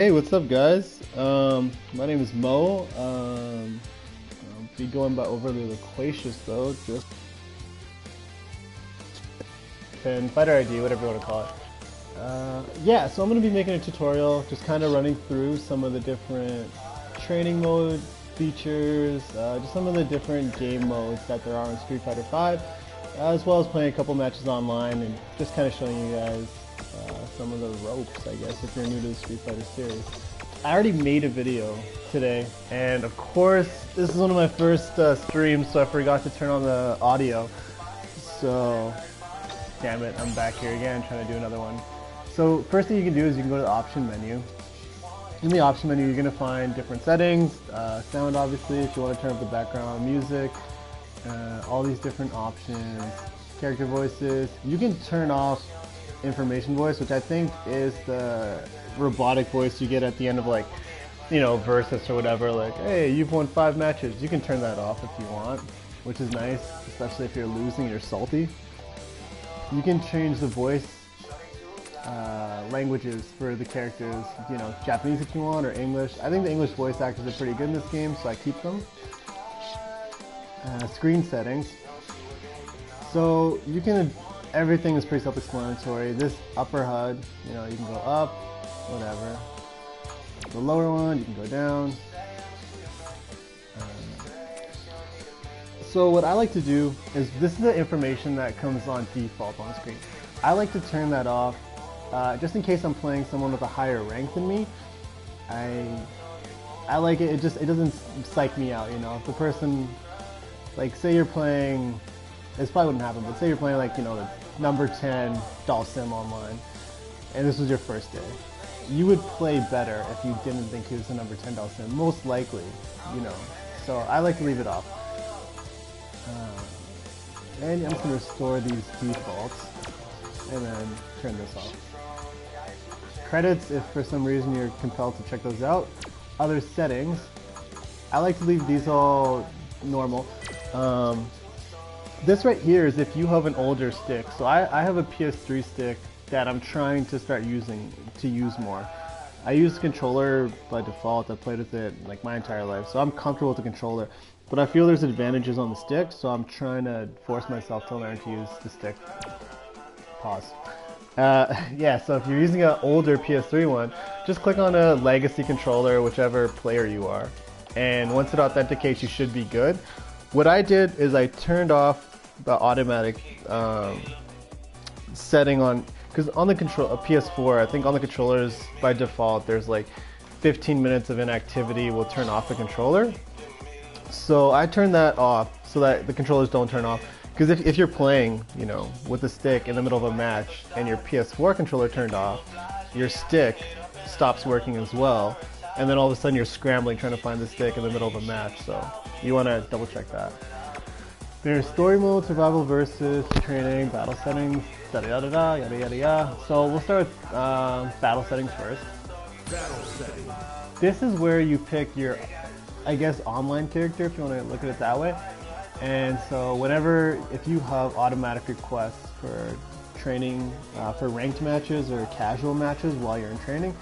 Hey, what's up, guys? My name is Mo. I'll be going by overly loquacious though, just and fighter ID, whatever you want to call it. Yeah, so I'm gonna be making a tutorial, just kind of running through some of the different training mode features, just some of the different game modes that there are in Street Fighter 5, as well as playing a couple matches online and just kind of showing you guys some of the ropes, I guess, if you're new to the Street Fighter series. I already made a video today, and of course, this is one of my first streams, so I forgot to turn on the audio. So, damn it, I'm back here again trying to do another one. So, first thing you can do is you can go to the option menu. In the option menu, you're going to find different settings, sound obviously, if you want to turn up the background music, all these different options, character voices. You can turn off information voice, which I think is the robotic voice you get at the end of, like, you know, Versus or whatever, like, hey, you've won 5 matches. You can turn that off if you want, which is nice, especially if you're losing and you're salty. You can change the voice languages for the characters, you know, Japanese if you want, or English. I think the English voice actors are pretty good in this game, so I keep them. Screen settings. So you can, everything is pretty self-explanatory. This upper HUD, you know, you can go up, whatever. The lower one, you can go down. So what I like to do is, this is the information that comes on default on screen. I like to turn that off, just in case I'm playing someone with a higher rank than me. I like it. It doesn't psych me out, you know. If the person, like, say you're playing, this probably wouldn't happen, but say you're playing, like, you know, the number 10 Dalsim online, and this was your first day. You would play better if you didn't think he was the number 10 Dalsim, most likely, you know. So I like to leave it off. And I'm just going to restore these defaults, and then turn this off. Credits, if for some reason you're compelled to check those out. Other settings, I like to leave these all normal. This right here is if you have an older stick. So I have a PS3 stick that I'm trying to start using to use more. I use the controller by default. I've played with it like my entire life, so I'm comfortable with the controller. But I feel there's advantages on the stick, so I'm trying to force myself to learn to use the stick. Pause. Yeah, so if you're using an older PS3 one, just click on a legacy controller, whichever player you are. And once it authenticates, you should be good. What I did is I turned off the automatic setting on, because on the PS4, I think on the controllers by default, there's like 15 minutes of inactivity will turn off the controller. So I turned that off so that the controllers don't turn off. Because if you're playing, you know, with a stick in the middle of a match and your PS4 controller turned off, your stick stops working as well, and then all of a sudden you're scrambling trying to find the stick in the middle of a match. So you want to double check that. There's story mode, survival versus training, battle settings, yada yada yada. So we'll start with battle settings first. Battle setting. This is where you pick your, I guess, online character, if you want to look at it that way. And so whenever, if you have automatic requests for training, for ranked matches or casual matches while you're in training,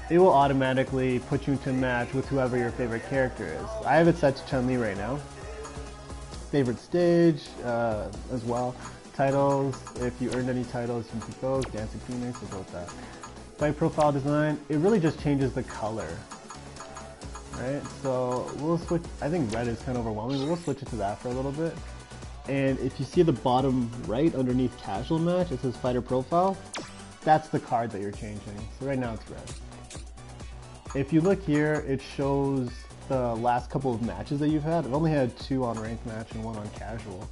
it will automatically put you into a match with whoever your favorite character is. I have it set to Chun-li right now. Favorite stage as well. Titles, if you earned any titles, you can pick those. Dancing Phoenix, we'll go with that. Fight profile design, it really just changes the color. Right, so we'll switch. I think red is kind of overwhelming, but we'll switch it to that for a little bit. And if you see the bottom right underneath casual match, it says fighter profile. That's the card that you're changing. So right now it's red. If you look here, it shows the last couple of matches that you've had. I've only had 2 on ranked match and 1 on casual.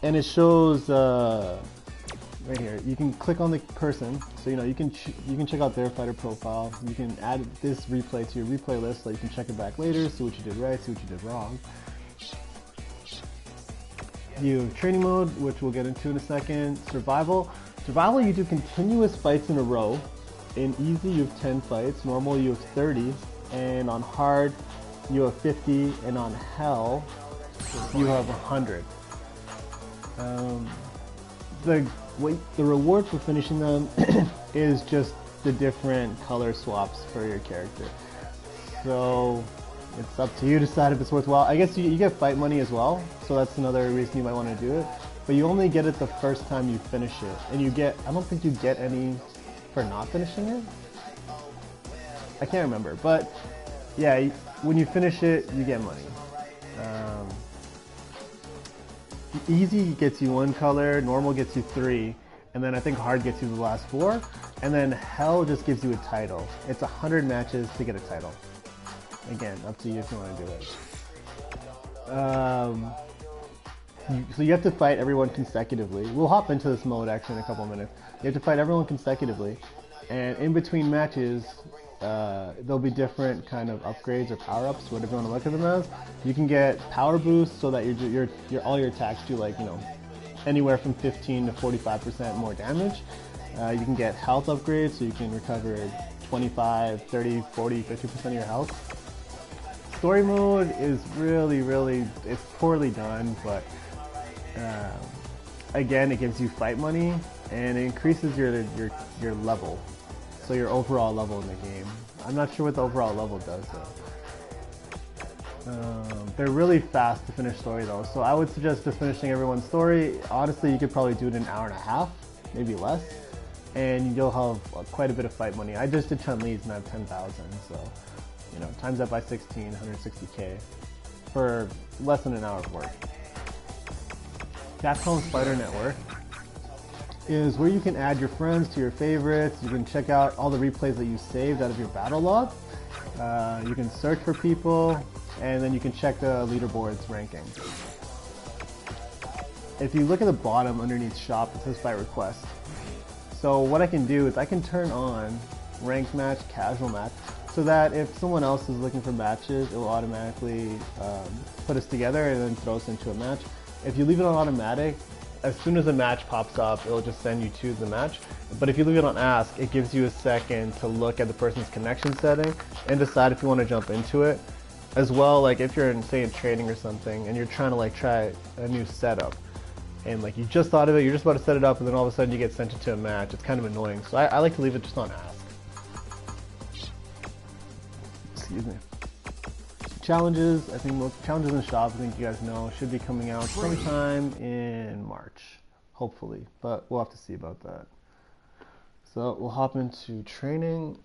And it shows right here. You can click on the person, so you know you can check out their fighter profile. You can add this replay to your replay list, so you can check it back later, see what you did right, see what you did wrong. You have training mode, which we'll get into in a second. Survival, you do continuous fights in a row. In easy, you have 10 fights. Normal, you have 30, and on hard, you have 50, and on hell, you have 100. The reward for finishing them is just the different color swaps for your character. So it's up to you to decide if it's worthwhile. I guess you get fight money as well, so that's another reason you might want to do it. But you only get it the first time you finish it, and you get, I don't think you get any for not finishing it. I can't remember, but yeah, when you finish it, you get money. Easy gets you 1 color, normal gets you 3, and then I think hard gets you the last 4, and then hell just gives you a title. It's 100 matches to get a title. Again, up to you if you want to do it. So you have to fight everyone consecutively. We'll hop into this mode actually in a couple of minutes. You have to fight everyone consecutively, and in between matches, there'll be different kind of upgrades or power-ups, whatever you want to look at them as. You can get power boosts so that all your attacks do, like, you know, anywhere from 15 to 45% more damage. You can get health upgrades, so you can recover 25, 30, 40, 50% of your health. Story mode is really, it's poorly done, but again, it gives you fight money and it increases your level. So your overall level in the game. I'm not sure what the overall level does though. They're really fast to finish story though, so I would suggest just finishing everyone's story. Honestly, you could probably do it in an hour and a half, maybe less, and you'll have quite a bit of fight money. I just did Chun-li's and I have 10,000, so you know, times that by 16, 160k for less than an hour of work. Capcom Spider Network is where you can add your friends to your favorites. You can check out all the replays that you saved out of your battle log. You can search for people, and then you can check the leaderboard's ranking. If you look at the bottom underneath shop, it says by request. So what I can do is I can turn on ranked match, casual match, so that if someone else is looking for matches, it will automatically put us together and then throw us into a match. If you leave it on automatic, as soon as a match pops up, it'll just send you to the match. But if you leave it on ask, it gives you a second to look at the person's connection setting and decide if you want to jump into it. As well, like if you're in, say, in training or something and you're trying to like try a new setup and like you just thought of it, you're just about to set it up, and then all of a sudden you get sent into a match. It's kind of annoying. So I like to leave it just on ask. Excuse me. Challenges, I think most challenges in the shop, I think you guys know, should be coming out sometime in March, hopefully, but we'll have to see about that. So we'll hop into training.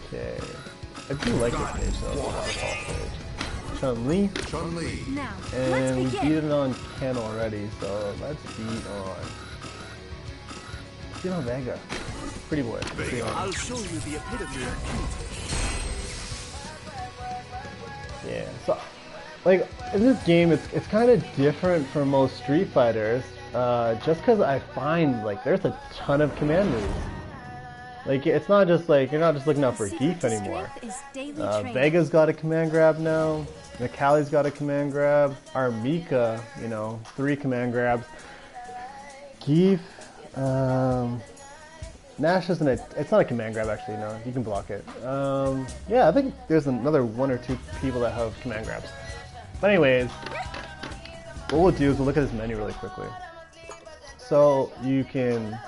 Okay, I do like this stage though, the waterfall stage. Chun-li, and we beat it on Ken already, so let's beat on Vega. Pretty boy. I'll show you the epitome of beauty. Yeah, so like in this game, it's kind of different from most Street Fighters, just because I find like there's a ton of command moves. Like it's not just like you're not just looking out for Geef anymore. Vega's got a command grab now. Mikali's got a command grab. Armika, you know, 3 command grabs. Geef, Nash isn't it's not a command grab actually, no, you can block it. Yeah, I think there's another 1 or 2 people that have command grabs. But anyways, what we'll do is we'll look at this menu really quickly. So you can,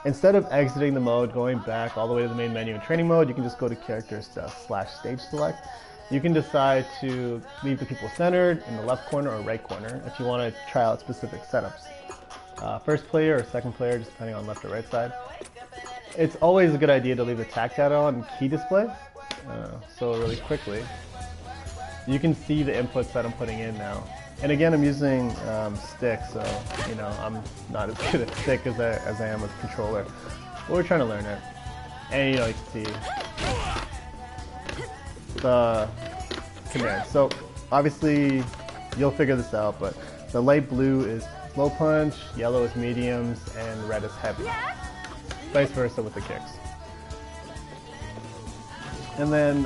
instead of exiting the mode, going back all the way to the main menu in training mode, you can just go to character /stage select. You can decide to leave the people centered in the left corner or right corner if you want to try out specific setups. First player or second player, just depending on left or right side. It's always a good idea to leave the tac data on and key display. So really quickly, you can see the inputs that I'm putting in now. And again, I'm using stick, so you know I'm not as good at stick as I am with controller. But we're trying to learn it. And you know, you can see the command. So obviously, you'll figure this out, but the light blue is slow punch, yellow is mediums, and red is heavy. Vice versa with the kicks. And then,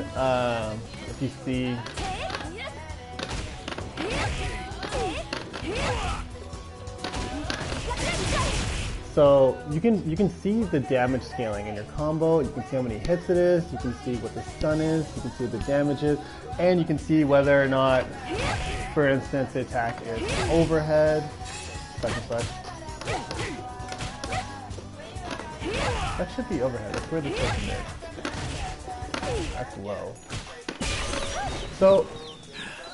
if you see, so you can see the damage scaling in your combo. You can see how many hits it is. You can see what the stun is. You can see what the damage is, and you can see whether or not, for instance, the attack is overhead, such and such. That should be overhead. That's where the cushion is. That's low. So,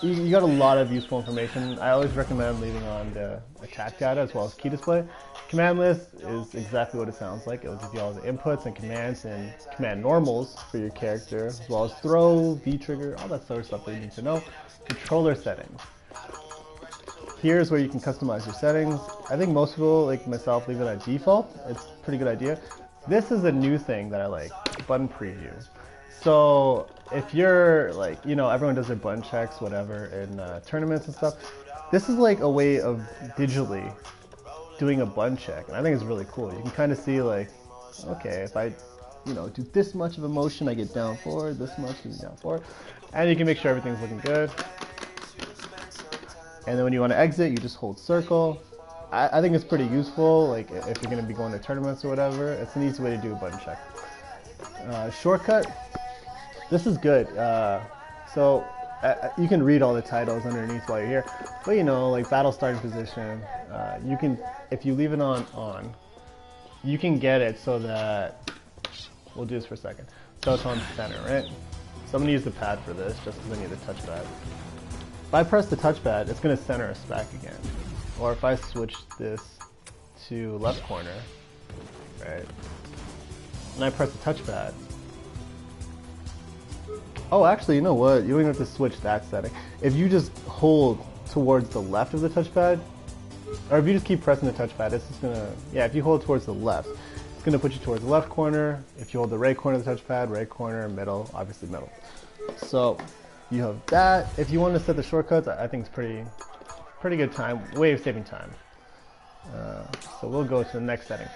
you got a lot of useful information. I always recommend leaving on the attack data as well as key display. Command list is exactly what it sounds like. It will give you all the inputs and commands and command normals for your character, as well as throw, V-trigger, all that sort of stuff that you need to know. Controller settings. Here's where you can customize your settings. I think most people, like myself, leave it at default. It's a pretty good idea. This is a new thing that I like, button preview. So if you're like, you know, everyone does their button checks, whatever, in tournaments and stuff. This is like a way of digitally doing a button check, and I think it's really cool. You can kind of see like, okay, if I, you know, do this much of a motion, I get down forward, this much, I get down forward, and you can make sure everything's looking good. And then when you want to exit, you just hold circle. I think it's pretty useful, like if you're going to be going to tournaments or whatever. It's an easy way to do a button check. Shortcut, this is good. So you can read all the titles underneath while you're here, but you know, like battle starting position, you can, if you leave it on, you can get it so that, we'll do this for a second, so it's on center, right? So I'm going to use the pad for this just because I need the touchpad. If I press the touchpad, it's going to center us back again. Or if I switch this to left corner, right, and I press the touchpad. Oh, actually, you know what? You don't even have to switch that setting. If you just hold towards the left of the touchpad, or if you just keep pressing the touchpad, it's just gonna, yeah, if you hold towards the left, it's gonna put you towards the left corner. If you hold the right corner of the touchpad, right corner, middle, obviously middle. So you have that. If you want to set the shortcuts, I think it's pretty good time, way of saving time. So we'll go to the next setting.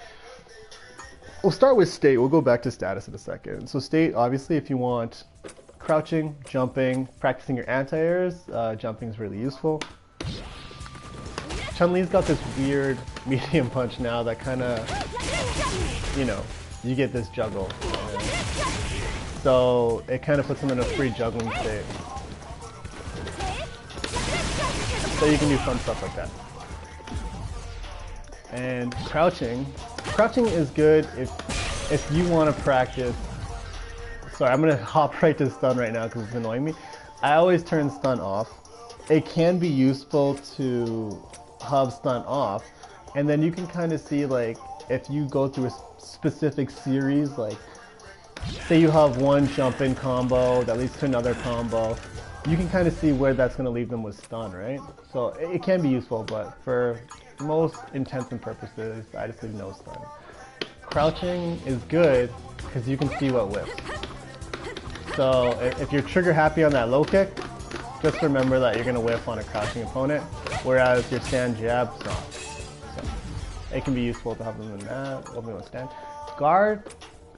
We'll start with state. We'll go back to status in a second. So state, obviously, if you want crouching, jumping, practicing your anti-airs, jumping is really useful. Chun-Li's got this weird medium punch now that kind of, you know, you get this juggle. So it kind of puts him in a free juggling state. So you can do fun stuff like that. And crouching is good if you want to practice. Sorry, I'm going to hop right to stun right now because it's annoying me. I always turn stun off. It can be useful to have stun off, and then you can kind of see, like, if you go through a specific series, like say you have one jump in combo that leads to another combo, you can kind of see where that's going to leave them with stun, right? So it can be useful, but for most intents and purposes, I just leave no stun. Crouching is good because you can see what whips. So if you're trigger happy on that low kick, just remember that you're going to whiff on a crouching opponent, whereas your stand jab's not. So it can be useful to have them in that, open with stand. Guard,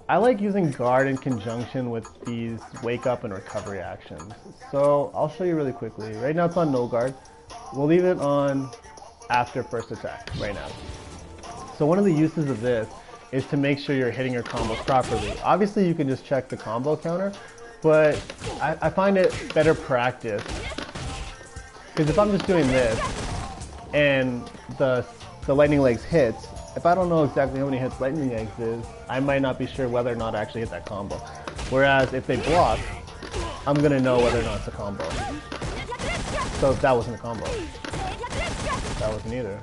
I like using guard in conjunction with these wake up and recovery actions. So I'll show you really quickly. Right now it's on no guard. We'll leave it on after first attack right now. So one of the uses of this is to make sure you're hitting your combos properly. Obviously you can just check the combo counter, but I find it better practice. Because if I'm just doing this and the lightning legs hits, if I don't know exactly how many hits lightning legs is, I might not be sure whether or not I actually hit that combo. Whereas if they block, I'm going to know whether or not it's a combo. So if that wasn't a combo, that wasn't either.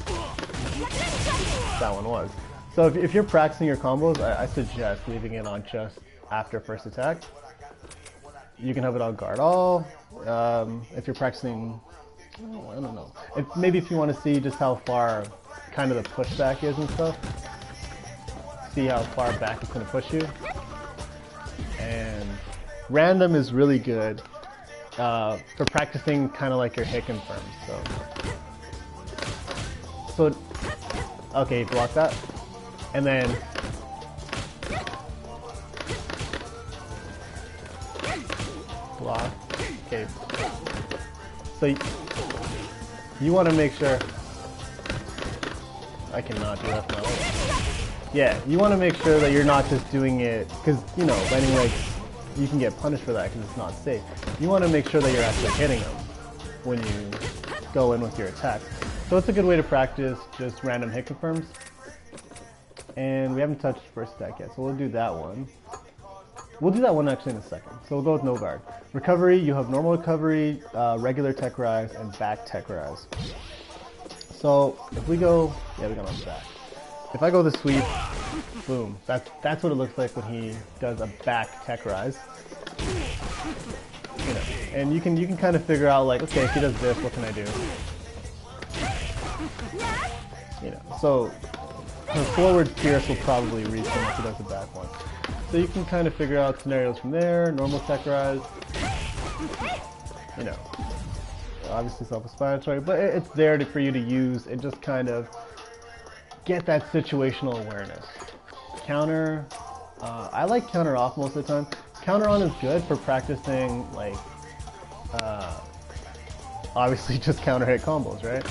That one was. So if you're practicing your combos, I suggest leaving it on just after first attack. You can have it on guard all. If you're practicing, I don't know. Maybe if you want to see just how far kind of the pushback is and stuff. See how far back it's going to push you. And random is really good for practicing kind of like your hit confirms. So okay, you block that. And then block. Okay. So you want to make sure. I cannot do that now. Yeah, you want to make sure that you're not just doing it because, you know, lightning legs, you can get punished for that because it's not safe. You want to make sure that you're actually hitting them when you go in with your attack. So it's a good way to practice just random hit confirms. And we haven't touched first attack yet, so we'll do that one. We'll do that one actually in a second. So we'll go with no guard. Recovery, you have normal recovery, regular tech rise, and back tech rise. So if we go, yeah, we got on back. If I go the sweep, boom. That's what it looks like when he does a back tech rise. You know, and you can kind of figure out like, okay, if he does this, what can I do? You know, so her forward pierce will probably reach him if he does the back one. So you can kind of figure out scenarios from there. Normal tech rise. You know, obviously self-explanatory, but it's there for you to use and just kind of get that situational awareness. Counter, I like counter off most of the time. Counter on is good for practicing, like, obviously just counter hit combos, right?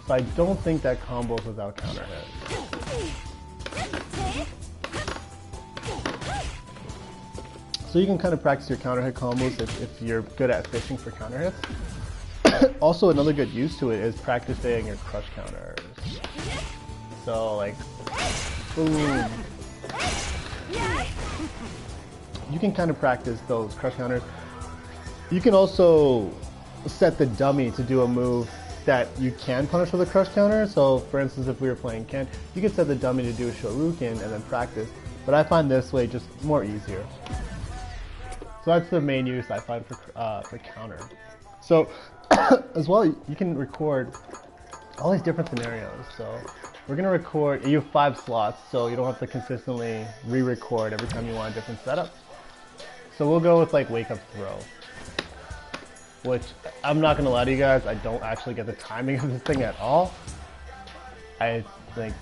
So I don't think that combos without counter hit. So you can kind of practice your counter hit combos if you're good at fishing for counter hits. Also, another good use to it is practicing your crush counters. So like, boom. You can kind of practice those crush counters. You can also set the dummy to do a move that you can punish with a crush counter. So for instance, if we were playing Ken, you could set the dummy to do a Shoryuken and then practice. But I find this way just more easier. So that's the main use I find for counter. So as well, you can record all these different scenarios. So we're gonna record, you have 5 slots, so you don't have to consistently re-record every time you want a different setup. So we'll go with like wake up throw, which I'm not gonna lie to you guys, I don't actually get the timing of this thing at all. I think,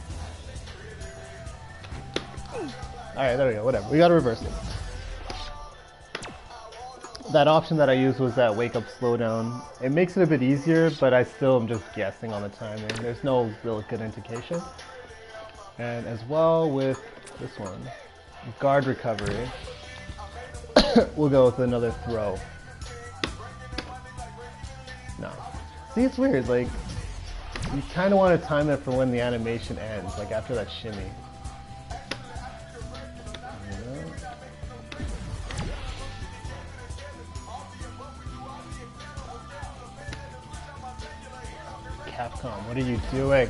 alright, there we go, whatever, we gotta reverse it. That option that I used was that wake up slowdown. It makes it a bit easier, but I still am just guessing on the timing. There's no real good indication. And as well with this one, guard recovery, we'll go with another throw. No. See, it's weird, like, you kind of want to time it for when the animation ends, like after that shimmy. Capcom, what are you doing?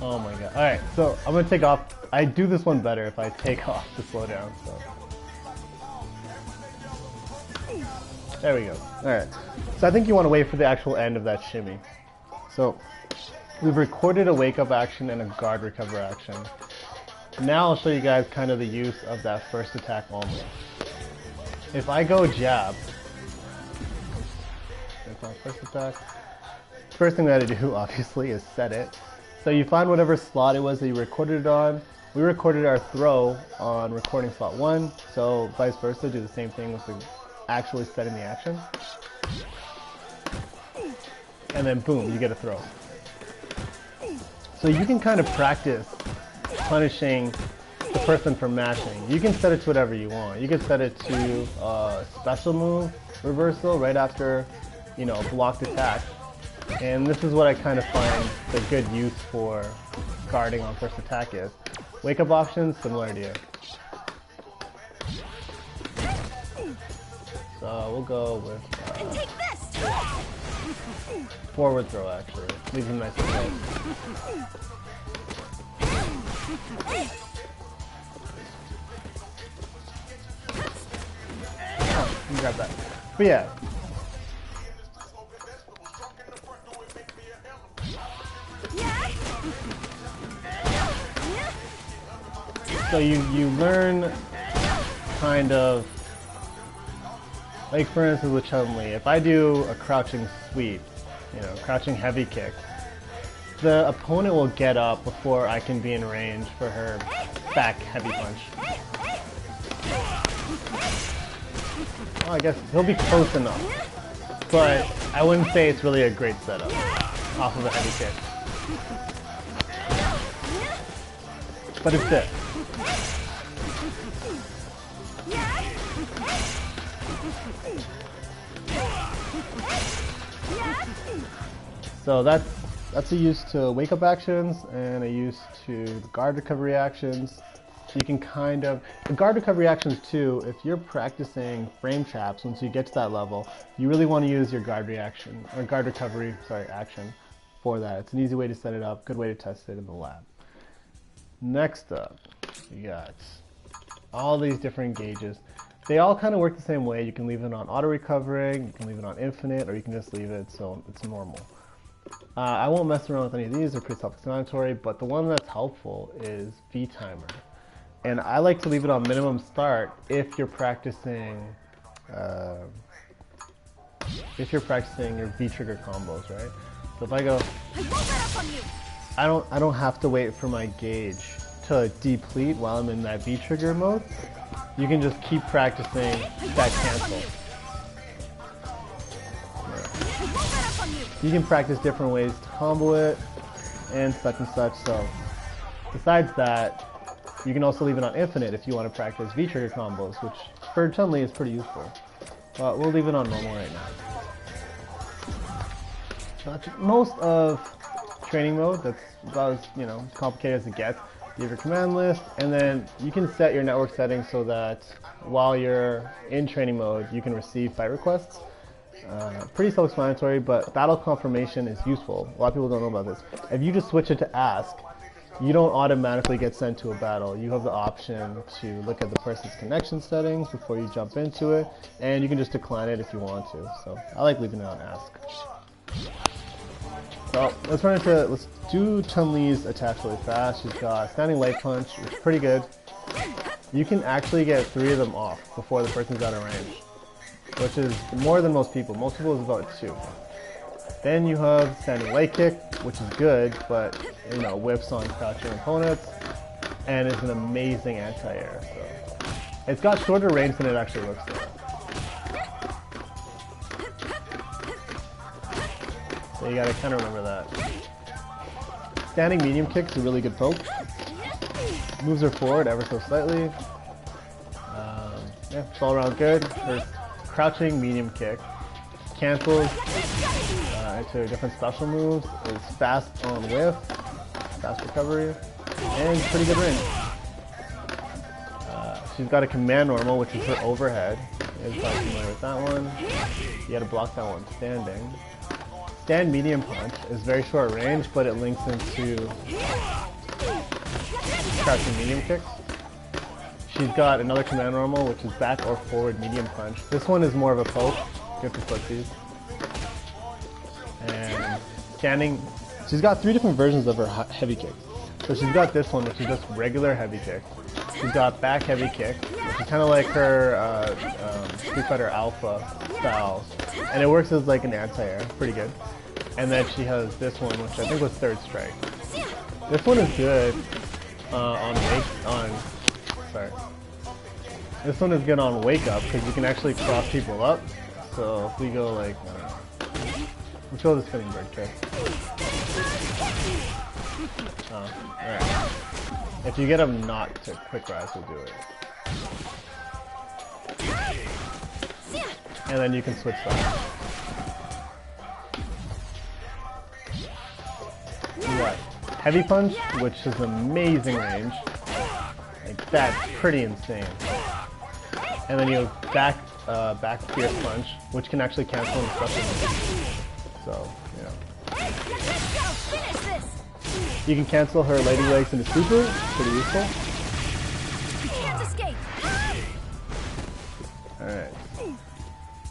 Oh my god. Alright, so I'm gonna take off. I do this one better if I take off the slowdown, so. There we go. Alright. So I think you want to wait for the actual end of that shimmy. So we've recorded a wake up action and a guard recover action. Now I'll show you guys kind of the use of that first attack only. If I go jab, that's my first attack. First thing we had to do, obviously, is set it. So you find whatever slot it was that you recorded it on. We recorded our throw on recording slot 1, so vice versa, do the same thing with the actually setting the action. And then boom, you get a throw. So you can kind of practice punishing the person for mashing. You can set it to whatever you want. You can set it to special move reversal right after, you know, blocked attack. And this is what I kind of find the good use for guarding on first attack is. Wake up options, similar to you. So we'll go with forward throw actually. Leaves him nice and close. Grab that. But yeah. So you learn kind of, like for instance with Chun-li, if I do a crouching sweep, you know, crouching heavy kick, the opponent will get up before I can be in range for her back heavy punch. Well, I guess he'll be close enough, but I wouldn't say it's really a great setup off of a heavy kick. But it's it. So that's a use to wake up actions and a use to the guard recovery actions. So you can kind of, the guard recovery actions too, if you're practicing frame traps, once you get to that level, you really want to use your guard reaction, or guard recovery, action for that. It's an easy way to set it up, good way to test it in the lab. Next up, you got all these different gauges. They all kind of work the same way. You can leave it on auto recovering, you can leave it on infinite, or you can just leave it so it's normal. I won't mess around with any of these, they're pretty self-explanatory, but the one that's helpful is V timer. And I like to leave it on minimum start if you're practicing your V trigger combos, right? So if I go, I don't have to wait for my gauge to deplete while I'm in that V trigger mode. You can just keep practicing that cancel. You can practice different ways to combo it and such. So besides that, you can also leave it on infinite if you want to practice V trigger combos, which for Chun-li is pretty useful. But we'll leave it on normal right now. So most of training mode, that's about as complicated as it gets. You have your command list, and then you can set your network settings so that while you're in training mode, you can receive fight requests. Pretty self-explanatory, but battle confirmation is useful. A lot of people don't know about this. If you just switch it to ask, you don't automatically get sent to a battle. You have the option to look at the person's connection settings before you jump into it, and you can just decline it if you want to. So I like leaving it on ask. So let's do Chun-Li's attacks really fast. She's got standing light punch, which is pretty good. You can actually get 3 of them off before the person's out of range, which is more than most people. Most people is about 2. Then you have standing light kick, which is good, but whiffs on crouching opponents, and is an amazing anti-air. So it's got shorter range than it actually looks like. So you gotta kind of remember that. Standing medium kick's a really good poke. Moves her forward ever so slightly. Yeah, it's all around good. Her crouching medium kick cancels into different special moves. Is fast on whiff, fast recovery, and pretty good range. She's got a command normal, which is her overhead. You're probably familiar with that one. You gotta block that one standing. Stand medium punch is very short range, but it links into crouching medium kicks. She's got another command normal, which is back or forward medium punch. This one is more of a poke, good for footsies. And standing, she's got 3 different versions of her heavy kicks. So she's got this one, which is just regular heavy kick. She's got back heavy kick, which is kind of like her Street Fighter Alpha style, and it works as like an anti-air, pretty good. And then she has this one, which I think was third strike. This one is good This one is good on wake up because you can actually cross people up. So if we go like, let's go with the spinning bird kick. Alright. If you get them not to quick rise, we'll do it. And then you can switch sides. You got heavy punch, which is amazing range. Like that's pretty insane. And then you have back fierce punch, which can actually cancel in special moves. So, you can cancel her lady legs into super, pretty useful. Alright.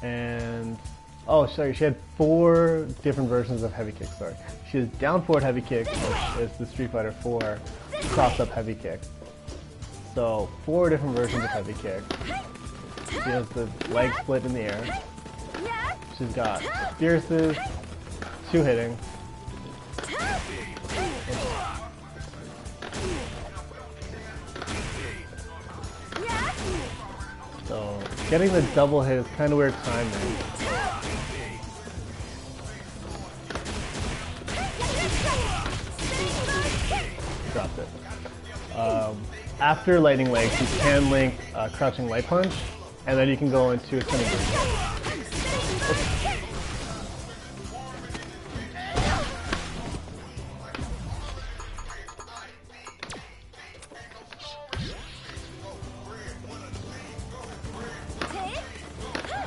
And oh sorry, she had 4 different versions of heavy kick, sorry. She has down forward heavy kick, which is the Street Fighter 4 cross up heavy kick. So 4 different versions of heavy kick. She has the leg split in the air. She's got fierces, 2 hitting. So getting the double hit is kind of weird timing. Dropped it. After lightning legs, you can link crouching light punch, and then you can go into a spinning move.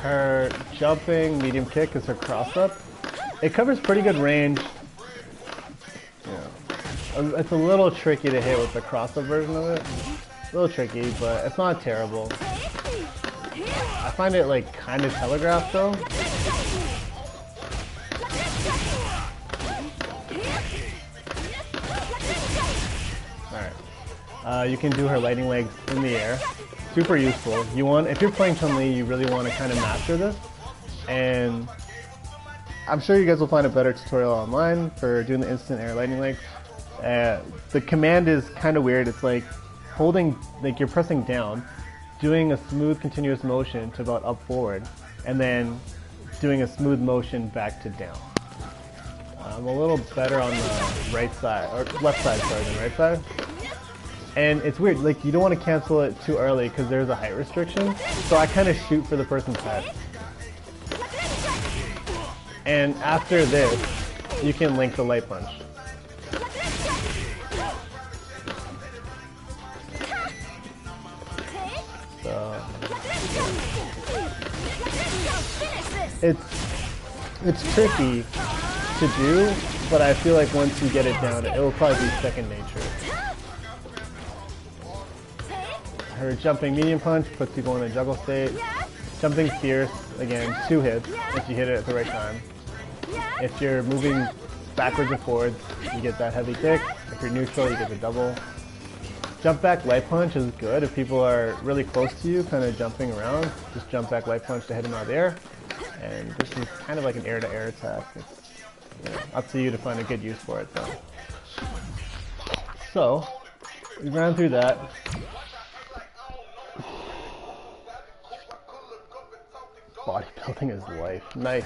Her jumping medium kick is her cross up. It covers pretty good range. Yeah. It's a little tricky to hit with the cross up version of it. A little tricky, but it's not terrible. I find it like kind of telegraphed though. Alright. You can do her lightning legs in the air. Super useful. If you're playing Chun-Li, you really want to kind of master this. And I'm sure you guys will find a better tutorial online for doing the instant air lightning legs. The command is kind of weird. It's like holding, like you're pressing down, doing a smooth continuous motion to about up forward, and then doing a smooth motion back to down. I'm a little better on the right side, or left side, sorry, than right side. And it's weird, like you don't want to cancel it too early because there's a height restriction, so I kind of shoot for the person's head. And after this, you can link the light punch. So, it's tricky to do, but I feel like once you get it down, it will probably be second nature. Her jumping medium punch puts people in a juggle state. Jumping fierce, again, 2 hits if you hit it at the right time. If you're moving backwards or forwards, you get that heavy kick. If you're neutral, you get the double. Jump back light punch is good if people are really close to you, kind of jumping around. Just jump back light punch to hit them out of the air. And this is kind of like an air-to-air attack. It's up to you to find a good use for it, though. So, we ran through that. Bodybuilding is life. Nice.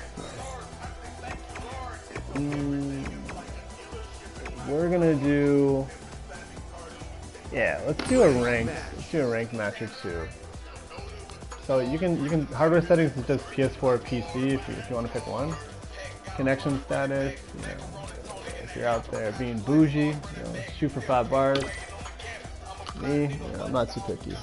We're gonna do. Yeah, let's do a ranked. Let's do a ranked match or two. So you can hardware settings is just PS4 or PC if you want to pick one. Connection status. If you're out there being bougie, shoot for 5 bars. Me, I'm not too picky.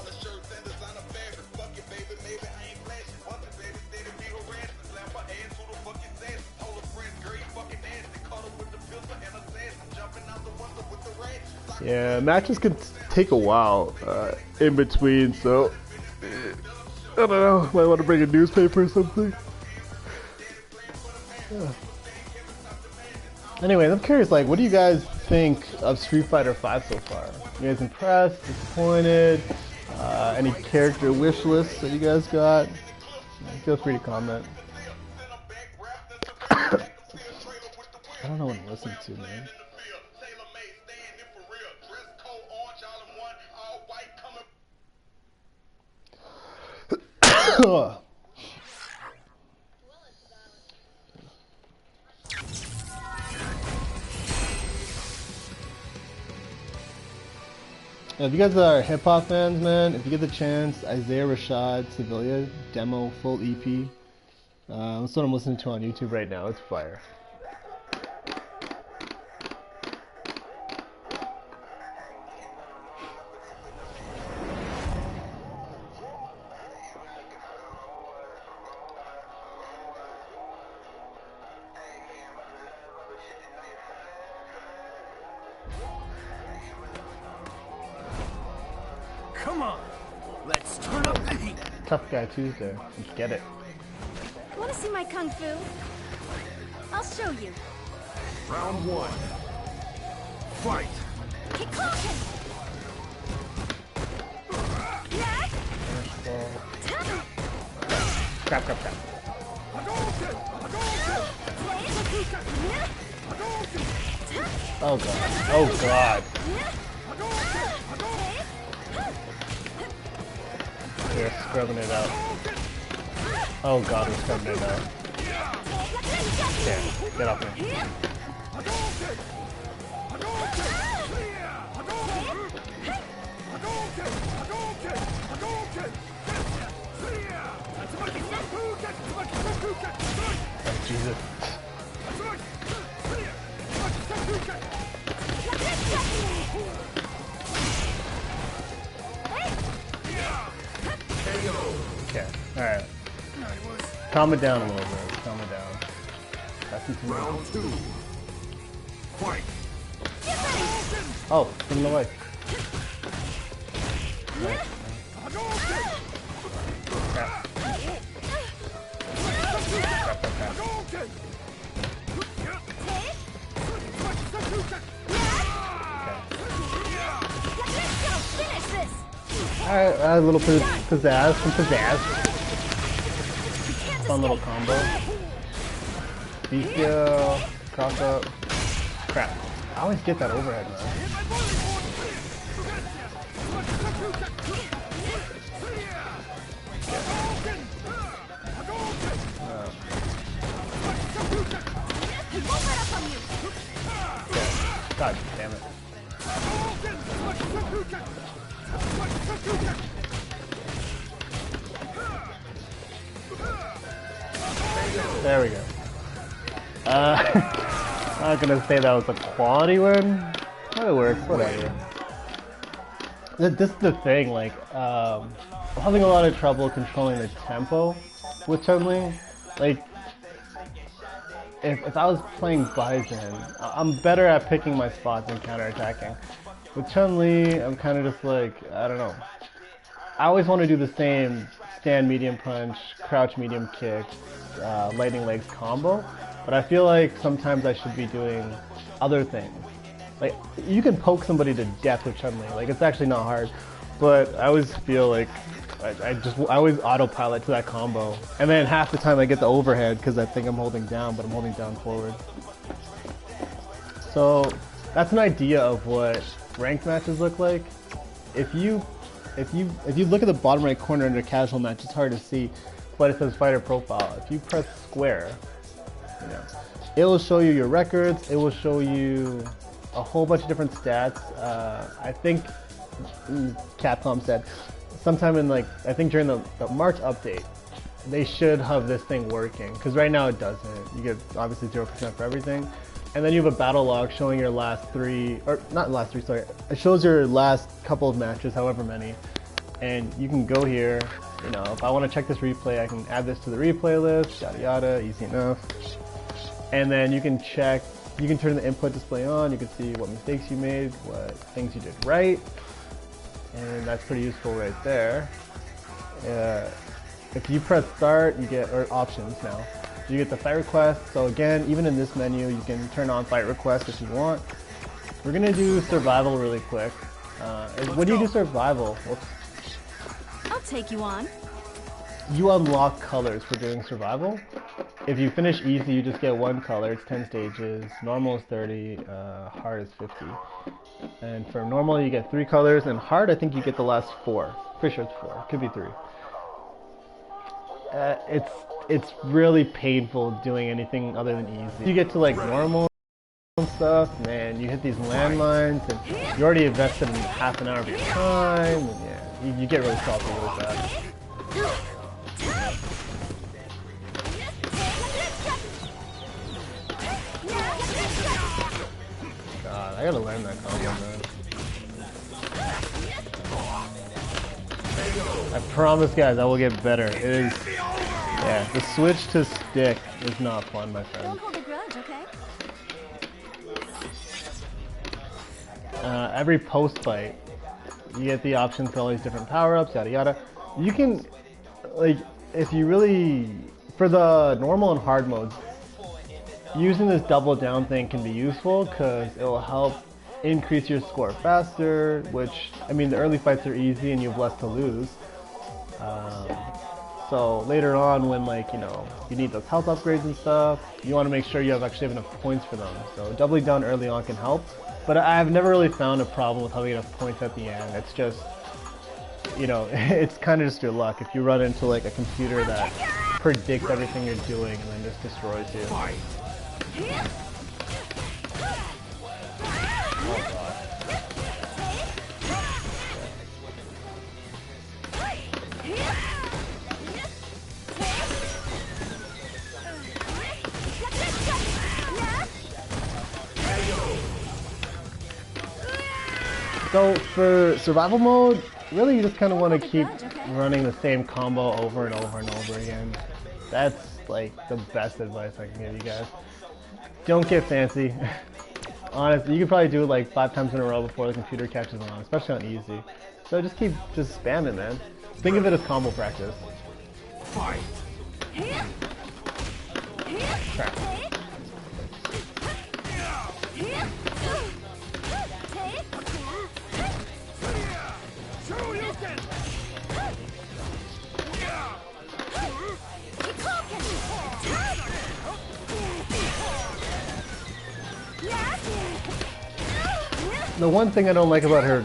Yeah, matches could take a while in between, so I don't know, might want to bring a newspaper or something. Yeah. Anyways, I'm curious, like, what do you guys think of Street Fighter V so far? You guys impressed, disappointed, any character wish lists that you guys got? Feel free to comment. I don't know what to listen to, man. If you guys are hip-hop fans, man, if you get the chance, Isaiah Rashad Sevilla demo full EP. That's what I'm listening to on YouTube right now. It's fire. Come on, let's turn up the heat. Tough Guy Tuesday. Let's get it. Want to see my kung fu? I'll show you. Round 1. Fight. Kikoken! Crap, crap, crap. Oh god. Oh god. We're scrubbing it out. Oh god, we're scrubbing it out. Yeah, get off me. Jesus. Okay, alright. Calm it down a little bit. Calm it down. That's too much. Round 2. Fight. Oh, from the way. Right. Crap. Alright, a little pizzazz from pizzazz. Fun little combo. Bestial, cross up. Crap. I always get that overhead, man. God damn it. There we go. I'm not gonna say that was a quality win, but it works, whatever. This is the thing, like, I'm having a lot of trouble controlling the tempo with Chun-li. Like, if I was playing Bison, I'm better at picking my spots and counterattacking. With Chun-li, I'm kind of just like, I don't know. I always want to do the same stand medium punch, crouch medium kick, lightning legs combo, but I feel like sometimes I should be doing other things. Like, you can poke somebody to death with Chun-li, like it's actually not hard, but I always feel like I always autopilot to that combo, and then half the time I get the overhead because I think I'm holding down, but I'm holding down forward. So that's an idea of what ranked matches look like. If you look at the bottom right corner under casual match, it's hard to see, but it says fighter profile. If you press square, it will show you your records. It will show you a whole bunch of different stats. I think Capcom said sometime in, like, I think during the March update, they should have this thing working, because right now it doesn't. You get obviously 0% for everything. And then you have a battle log showing your last three, or not last three, sorry. It shows your last couple of matches, however many. And you can go here, if I want to check this replay, I can add this to the replay list, yada yada, easy enough. And then you can check, you can turn the input display on, you can see what mistakes you made, what things you did right. And that's pretty useful right there. If you press start, you get, or options now, you get the fight request. So again, even in this menu, you can turn on fight request if you want. We're gonna do survival really quick. When you do survival, whoops, I'll take you on. You unlock colors for doing survival. If you finish easy, you just get one color. It's 10 stages. Normal is 30. Hard is 50. And for normal, you get 3 colors, and hard, I think you get the last 4. Pretty sure it's 4. Could be 3. It's really painful doing anything other than easy. You get to like normal and stuff, man, you hit these landmines, and you already invested in half an hour of your time, and yeah, you get really salty with that. God, I gotta learn that combo, man. I promise, guys, I will get better. It is, yeah, the switch to stick is not fun, my friend. Don't hold a grudge, okay? Every post fight, you get the option for all these different power-ups, yada yada. You can, like, if you really, for the normal and hard modes, using this double down thing can be useful because it will help increase your score faster, which, I mean, the early fights are easy and you have less to lose. So later on when, like, you need those health upgrades and stuff, you want to make sure you actually have enough points for them. So doubling down early on can help, but I've never really found a problem with having enough points at the end. It's just, it's kind of just your luck. If you run into like a computer that predicts everything you're doing and then just destroys you. So for survival mode, really you just kind of want to keep running the same combo over and over and over again. That's like the best advice I can give you guys. Don't get fancy. Honestly, you could probably do it like 5 times in a row before the computer catches on, especially on easy. So just keep spamming, man. Think of it as combo practice. Fight. Crap. The one thing I don't like about her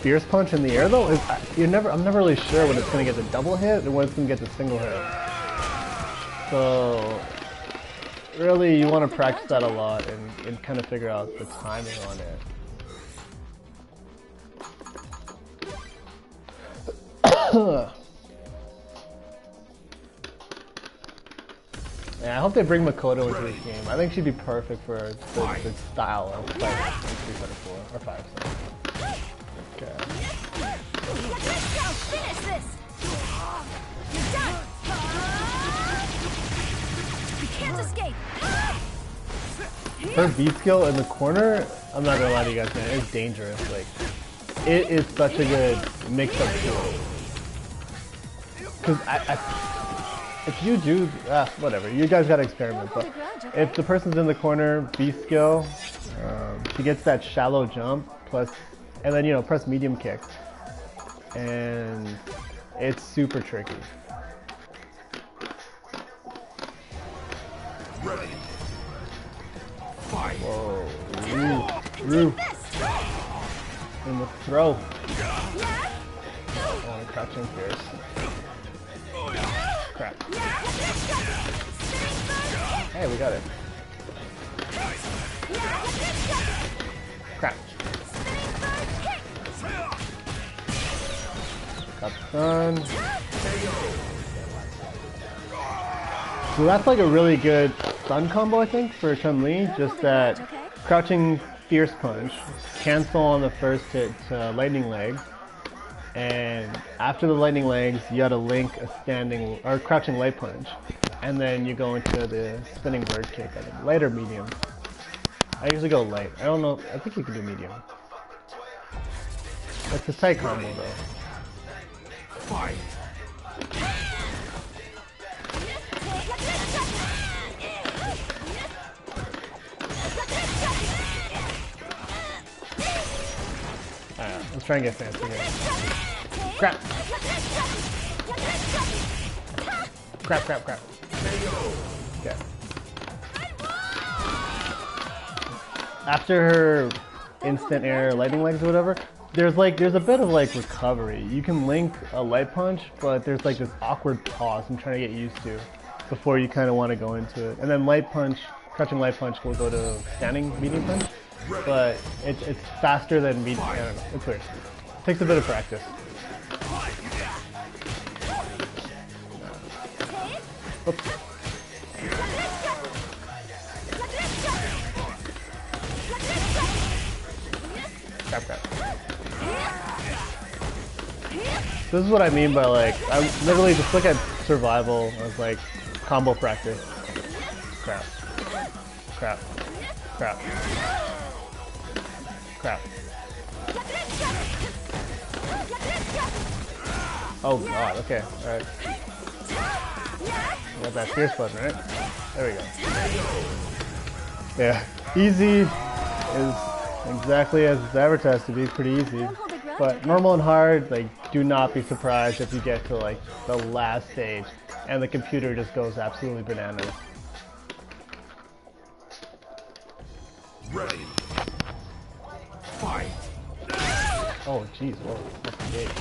fierce punch in the air though is I'm never really sure when it's gonna get the double hit and when it's gonna get the single hit. So really you want to practice that a lot and kind of figure out the timing on it. Yeah, I hope they bring Makoto into this game. I think she'd be perfect for the style of fight in Street Fighter 4 or 5. So. Okay. Finish this. You're done. You can't escape. Her V skill in the corner, I'm not gonna lie to you guys, man, it's dangerous. Like, it is such a good mix-up tool. Because if you do, whatever, you guys gotta experiment, but if the person's in the corner, V skill, she gets that shallow jump, and then, you know, press medium kick, and it's super tricky. Ready. Fight. Whoa, Roo. In the throw. Oh, crouching fierce. Crap. Hey, we got it. Crap. Got done. So that's like a really good stun combo, I think, for Chun-Li. Just that crouching fierce punch, cancel on the first hit to lightning leg. And after the lightning legs, you gotta link a standing or crouching light punch, and then you go into the spinning bird kick. I think light or medium. I usually go light. I don't know. I think you can do medium. It's a tight combo though. Fight. Alright, let's try and get fancy here. Crap! Crap. Okay. After her instant air lightning legs or whatever, there's a bit of like recovery. You can link a light punch, but there's like this awkward pause I'm trying to get used to before you kind of want to go into it. And then light punch, crouching light punch will go to standing medium punch, but it's faster than medium. I don't know. It's weird. It takes a bit of practice. Oops. Crap. This is what I mean by like, I literally just look at survival as like combo practice. Crap. Oh god, okay, alright. Got that fierce button, right? There we go. Yeah, easy is exactly as it's advertised to be, pretty easy. But normal and hard, like, do not be surprised if you get to like the last stage and the computer just goes absolutely bananas. Ready. Fight. Oh jeez, whoa, that's the gate.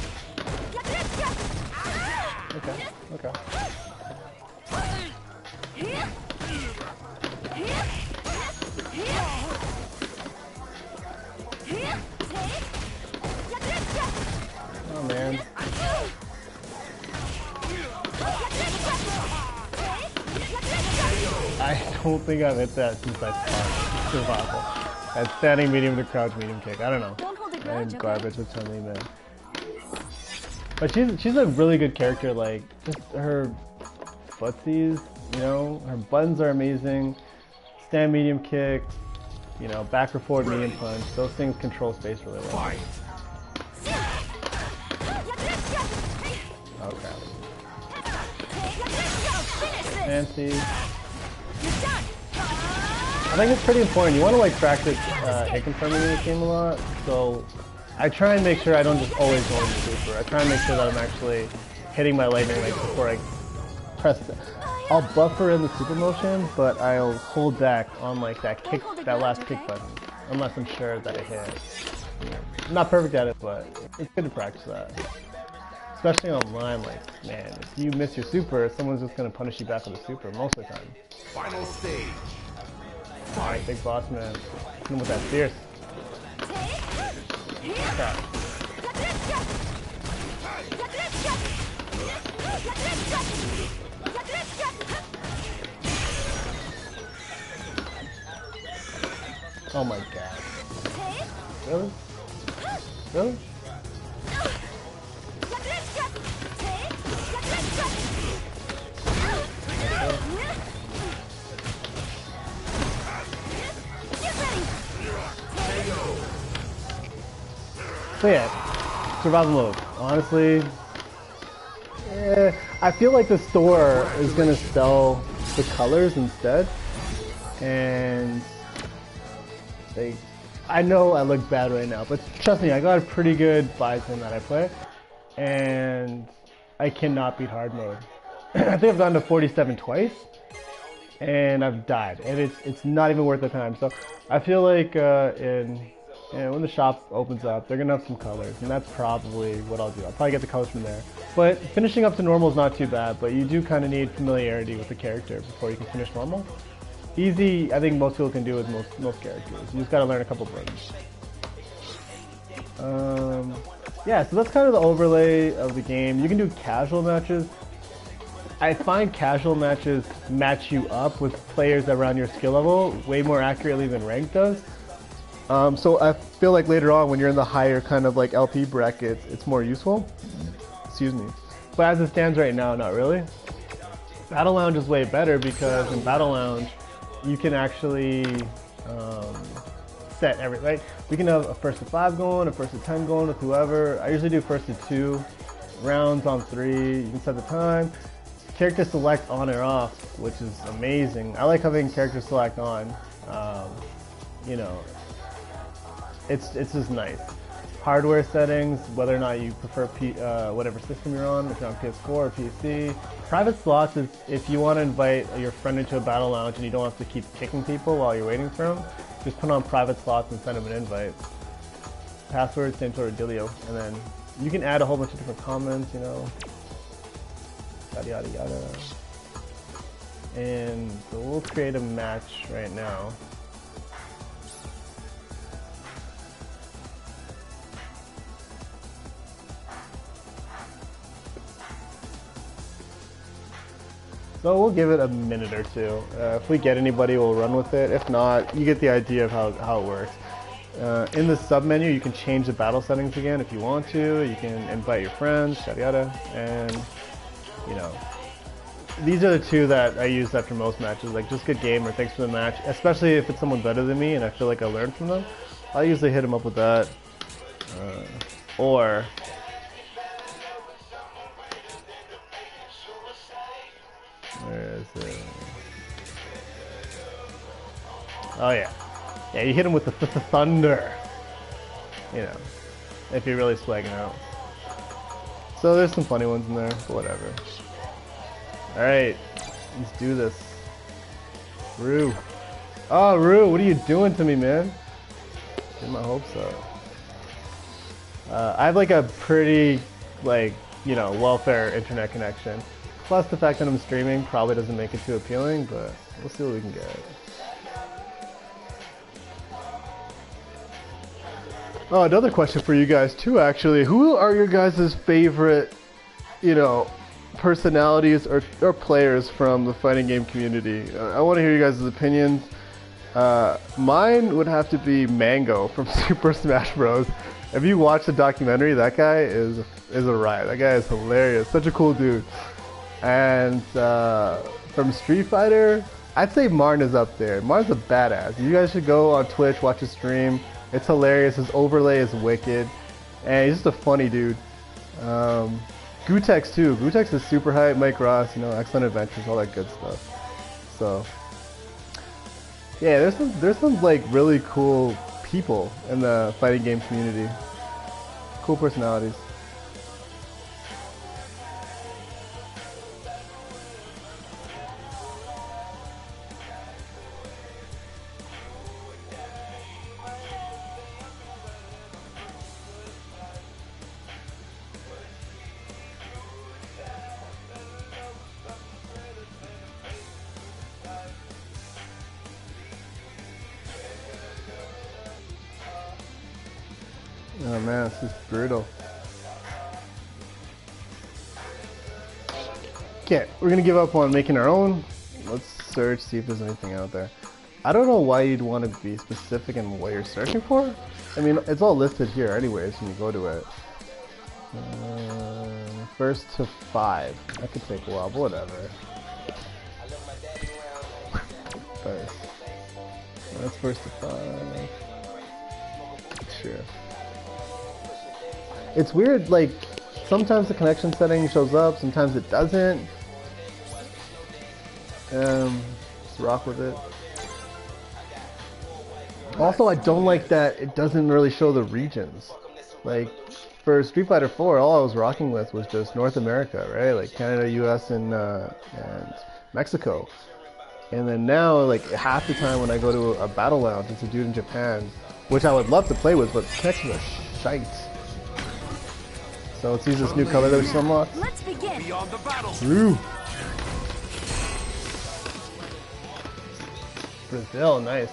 Okay. Oh man. I don't think I've hit that since I started survival. That standing medium to crouch medium kick. I don't know. Don't hold a I'm grudge, okay? garbage with Chun-li, man. But she's a really good character. Like just her footsies, you know, her buttons are amazing. Stand medium kick, you know, back or forward medium punch. Those things control space really well. Fight. Oh crap. Fancy. I think it's pretty important. You want to like practice hit confirming in this game a lot. So I try and make sure I don't just always go into super. I try and make sure that I'm actually hitting my lightning legs before I press it. I'll buffer in the super motion, but I'll hold back on like that kick, that last kick button, unless I'm sure that it hit. I'm not perfect at it, but it's good to practice that. Especially online, like, man, if you miss your super, someone's just gonna punish you back with a super most of the time. Final stage. Alright, big boss man. Hit him with that fierce. Crap. Oh my god. Really? Really? So yeah, survival mode. Honestly, I feel like the store is gonna sell the colors instead, and I know I look bad right now, but trust me, I got a pretty good Bison that I play, and I cannot beat hard mode. I think I've gone to 47 twice, and I've died, and it's not even worth the time. So I feel like when the shop opens up, they're gonna have some colors, and that's probably what I'll do. I'll probably get the colors from there. But finishing up to normal is not too bad, but you do kind of need familiarity with the character before you can finish normal. Easy, I think most people can do with most characters. You just gotta learn a couple buttons. Yeah, so that's kind of the overlay of the game. You can do casual matches. I find casual matches match you up with players around your skill level way more accurately than ranked does. So I feel like later on when you're in the higher kind of like LP brackets, it's more useful. Excuse me. But as it stands right now, not really. Battle Lounge is way better because in Battle Lounge, you can actually set everything. Right? We can have a first to 5 going, a first to 10 going with whoever. I usually do first to 2, rounds on 3. You can set the time. Character select on or off, which is amazing. I like having character select on. You know, it's just nice. Hardware settings, whether or not you prefer whatever system you're on, if you're on PS4 or PC. Private slots is if you want to invite your friend into a battle lounge and you don't have to keep kicking people while you're waiting for them, just put on private slots and send them an invite. Password, same sort of dealio. And then you can add a whole bunch of different comments, you know, yada yada yada. And so we'll create a match right now. So we'll give it a minute or two. If we get anybody, we'll run with it. If not, you get the idea of how it works. In the sub menu, you can change the battle settings again if you want to. You can invite your friends, yada yada, and you know, these are the two that I use after most matches. Like, just good game or thanks for the match. Especially if it's someone better than me and I feel like I learned from them, I usually hit them up with that. Or where is it? Oh yeah. Yeah, you hit him with the thunder. You know, if you're really swagging out. So there's some funny ones in there, but whatever. Alright, let's do this. Rue. Oh, Rue, what are you doing to me, man? Get my hopes up. I have like a pretty, like, you know, welfare internet connection. Plus the fact that I'm streaming probably doesn't make it too appealing, but we'll see what we can get. Oh, another question for you guys too, actually. Who are your guys' favorite, you know, personalities or players from the fighting game community? I want to hear you guys' opinions. Mine would have to be Mango from Super Smash Bros. If you watch the documentary, that guy is a riot. That guy is hilarious. Such a cool dude. And from Street Fighter, I'd say Martin is up there. Martin's a badass. You guys should go on Twitch, watch his stream. It's hilarious. His overlay is wicked. And he's just a funny dude. Gutex too. Gutex is super hype. Mike Ross, you know, Excellent Adventures, all that good stuff. So, yeah, there's some like really cool people in the fighting game community. Cool personalities. Oh man, this is brutal. Okay, we're gonna give up on making our own. Let's search, see if there's anything out there. I don't know why you'd want to be specific in what you're searching for. I mean, it's all listed here anyways when you go to it. First to 5. That could take a while, but whatever. First. That's first to 5. Sure. It's weird, like, sometimes the connection setting shows up, sometimes it doesn't. Let's rock with it. Also, I don't like that it doesn't really show the regions. Like, for Street Fighter 4, all I was rocking with was just North America, right? Like Canada, US, and Mexico. And then now, like, half the time when I go to a battle lounge, it's a dude in Japan, which I would love to play with, but connections are shite. So let's use this new color that we just unlocked. Let's begin. Beyond the battle. Through. Brazil, nice.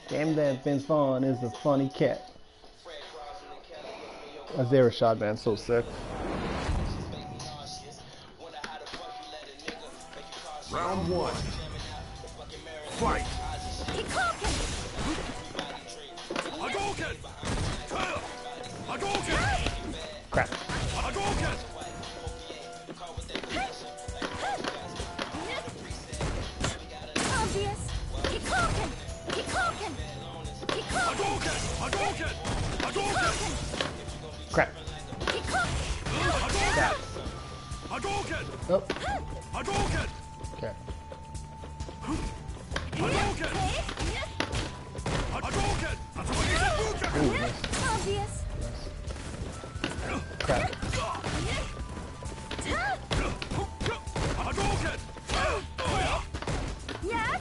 Damn that Vince Vaughn is a funny cat. Isaiah Rashad, man, so sick. Round 1. Fight. Hadouken! Hadouken! Crap. Hadouken! Obvious. Hadouken! Hadouken! Hadouken! Hadouken! Hadouken! Crap. Crap. Hadouken! Oh. Hadouken! Okay. Hadouken! Hadouken! Ooh, nice. Obvious. Crap. Hadouken! Yeah.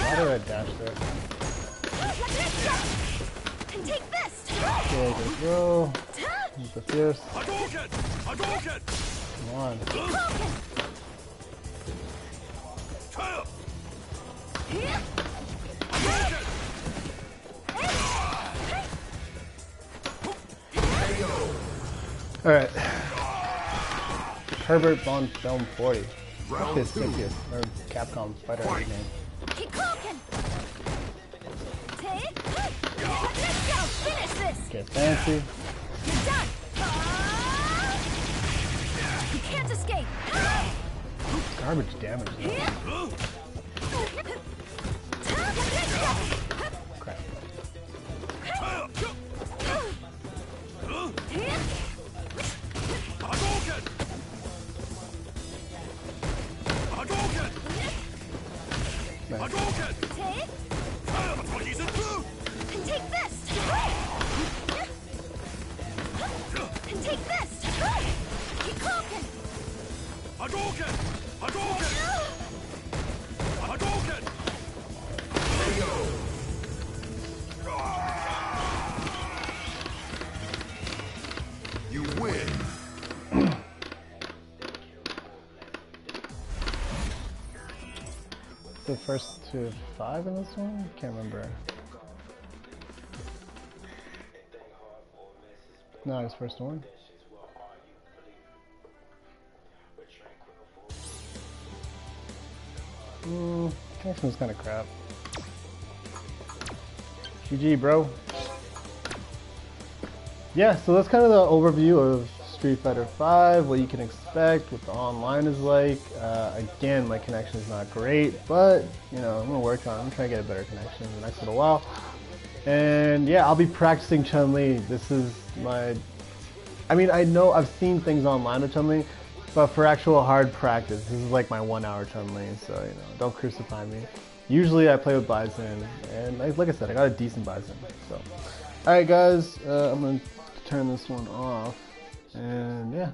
Why did I dash there? And take this. Okay, there we go. Use the fierce. Hadouken! Hadouken! Come on. Alright. Herbert Von Film 40. That's his sickest, or Capcom fighter name. Hadouken! Let's go! Finish this! Get fancy. You're done! You can't escape! Garbage damage though. Crap. Hadouken! Hadouken! Nice. Hadouken! Take That's what he's into! and take this! And take this! Hadouken! Hadouken! Hadouken! Hadouken! You win! The first to 5 in this one? Can't remember. Not his first one. Connection was kind of crap. GG, bro. Yeah, so that's kind of the overview of Street Fighter V, what you can expect, what the online is like. Again, my connection is not great, but you know, I'm gonna work on it. I'm trying to get a better connection in the next little while. And yeah, I'll be practicing Chun-Li. This is my, I mean, I know I've seen things online of Chun-Li, but for actual hard practice, this is like my 1 hour Chun-Li, so you know, don't crucify me. Usually I play with Bison, and like I said, I got a decent Bison. So, alright guys, I'm gonna turn this one off, and yeah.